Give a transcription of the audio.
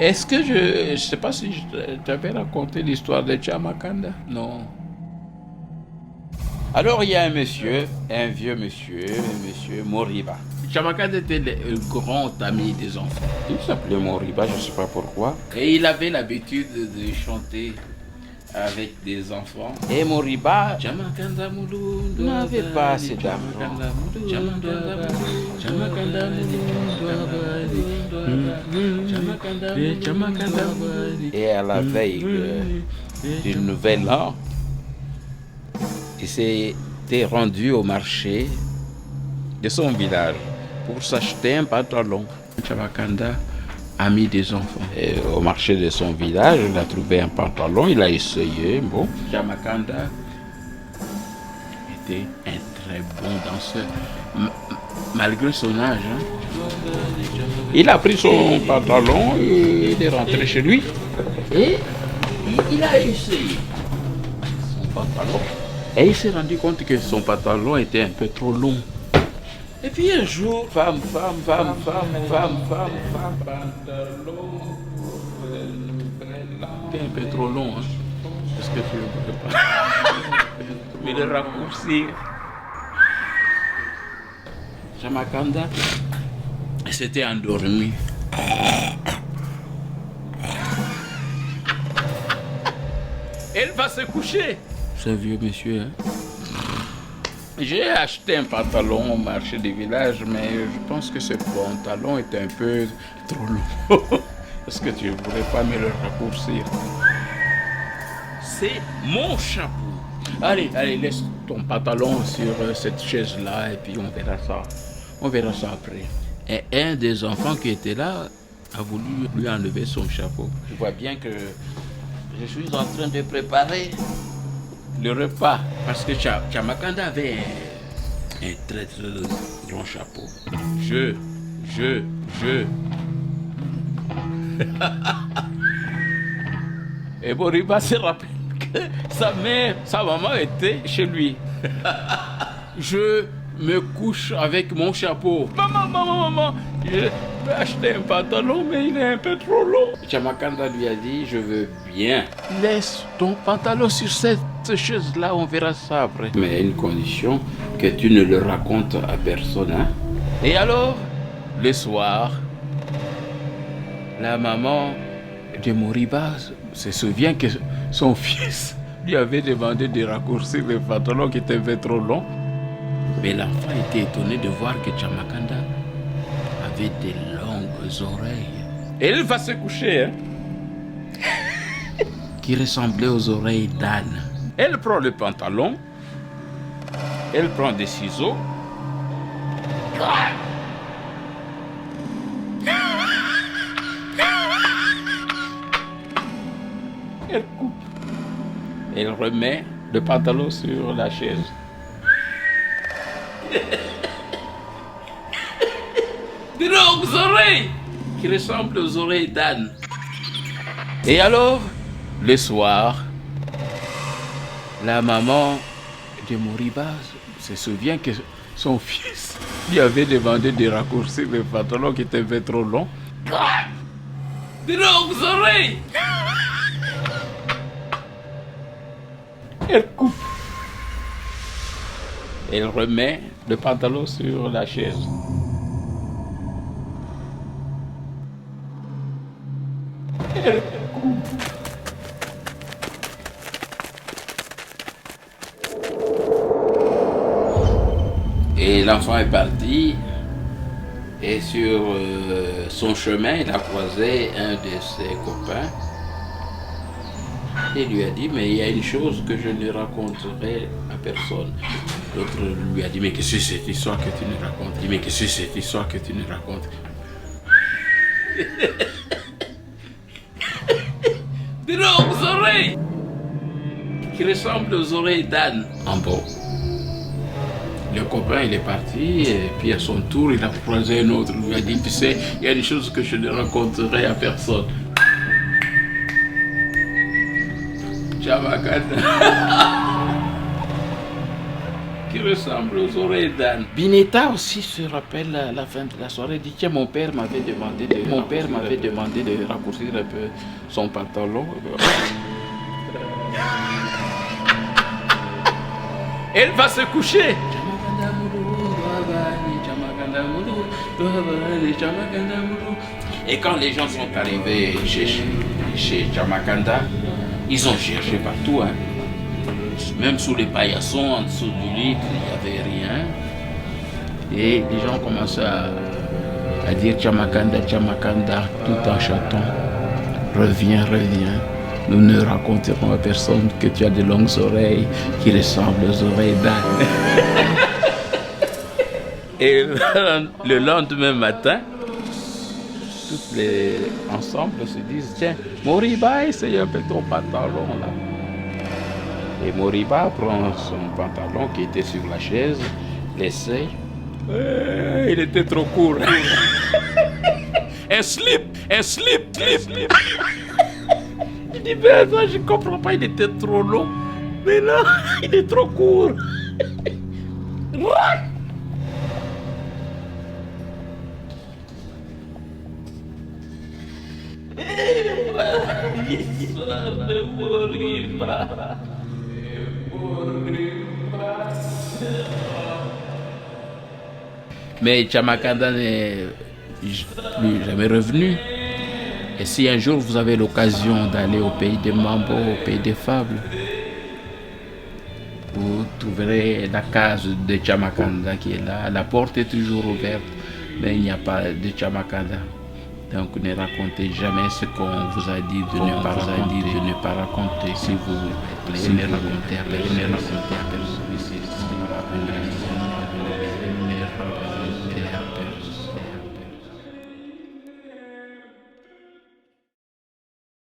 Est-ce que je sais pas si je t'avais raconté l'histoire de Chamakanda? Non. Alors il y a un monsieur, un vieux monsieur, monsieur Moriba. Chamakanda était le grand ami des enfants. Il s'appelait Moriba, je ne sais pas pourquoi. Et il avait l'habitude de chanter avec des enfants. Et Moriba n'avait pas assez d'argent. Et à la veille du nouvel an, il s'était rendu au marché de son village pour s'acheter un pantalon. Chamakanda, ami des enfants. Et au marché de son village, il a trouvé un pantalon, il a essayé. Bon, Chamakanda était un très bon danseur, malgré son âge. Il a pris son pantalon et il est rentré chez lui. Et il a essayé son pantalon. Et il s'est rendu compte que son pantalon était un peu trop long. Et puis un jour, pantalon, c'était un peu trop long. Hein? Est-ce que tu ne peux pas mais le raccourcir? Chamakanda s'était endormi. Elle va se coucher. Ce vieux monsieur. Hein? J'ai acheté un pantalon au marché du village, mais je pense que ce pantalon est un peu trop long. Est-ce que tu ne pourrais pas me le raccourcir? C'est mon chapeau. Allez, laisse ton pantalon sur cette chaise-là et puis on verra ça. On verra ça après. Et un des enfants qui était là a voulu lui enlever son chapeau. Je vois bien que je suis en train de préparer le repas. Parce que Chamakanda avait un très grand chapeau. Et Moriba se rappelle que sa maman était chez lui. Je me couche avec mon chapeau. Maman, je vais acheter un pantalon, mais il est un peu trop long. Chamakanda lui a dit, je veux bien. Laisse ton pantalon sur cette chaise-là, on verra ça après. Mais à une condition, que tu ne le racontes à personne. Hein? Et alors, le soir, la maman de Moriba se souvient que son fils lui avait demandé de raccourcir le pantalon qui était un peu trop long. Mais l'enfant était étonné de voir que Chamakanda avait de longues oreilles. Et elle va se coucher, hein? Qui ressemblait aux oreilles d'âne. Elle prend le pantalon, elle prend des ciseaux. Elle coupe. Elle remet le pantalon sur la chaise. Des longues oreilles qui ressemblent aux oreilles d'âne. Et alors, le soir, la maman de Moriba se souvient que son fils lui avait demandé de raccourcir le pantalon qui était un peu trop long. Des longues oreilles. Elle coupe. Elle remet le pantalon sur la chaise. Elle coupe. Et l'enfant est parti. Et sur son chemin, il a croisé un de ses copains. Il lui a dit, mais il y a une chose que je ne raconterai à personne. L'autre lui a dit, mais qu'est-ce que c'est cette histoire que tu nous racontes? Il dit, mais qu'est-ce que c'est cette histoire que tu nous racontes? Des longues oreilles qui ressemblent aux oreilles d'âne. En bon. Le copain, il est parti, et puis à son tour, il a croisé un autre. Il lui a dit, tu sais, il y a des choses que je ne raconterai à personne. Chamakanda qui ressemble aux oreilles d'âne. Bineta aussi se rappelle à la fin de la soirée, dit tiens, mon père m'avait demandé de raccourcir un peu son pantalon. Elle va se coucher. Et quand les gens sont arrivés chez Chamakanda, ils ont cherché partout, hein. Même sous les paillassons, en dessous du lit, il n'y avait rien. Et les gens commençaient à dire Chamakanda, Chamakanda, tout en chantant. Reviens, reviens. Nous ne raconterons à personne que tu as de longues oreilles qui ressemblent aux oreilles d'âne. Et le lendemain matin, toutes les ensemble se disent tiens, Moriba, essaye un peu ton pantalon là. Et Moriba prend son pantalon qui était sur la chaise, l'essaye. Il était trop court. Un slip. Il dit ben attends, je comprends pas, il était trop long. Mais là, il est trop court. Mais Chamakanda n'est plus jamais revenu. Et si un jour vous avez l'occasion d'aller au pays des Mambo, au pays des fables, vous trouverez la case de Chamakanda qui est là. La porte est toujours ouverte, mais il n'y a pas de Chamakanda. Donc ne racontez jamais ce qu'on vous a dit de ne pas raconter. S'il vous plaît, ne racontez rien.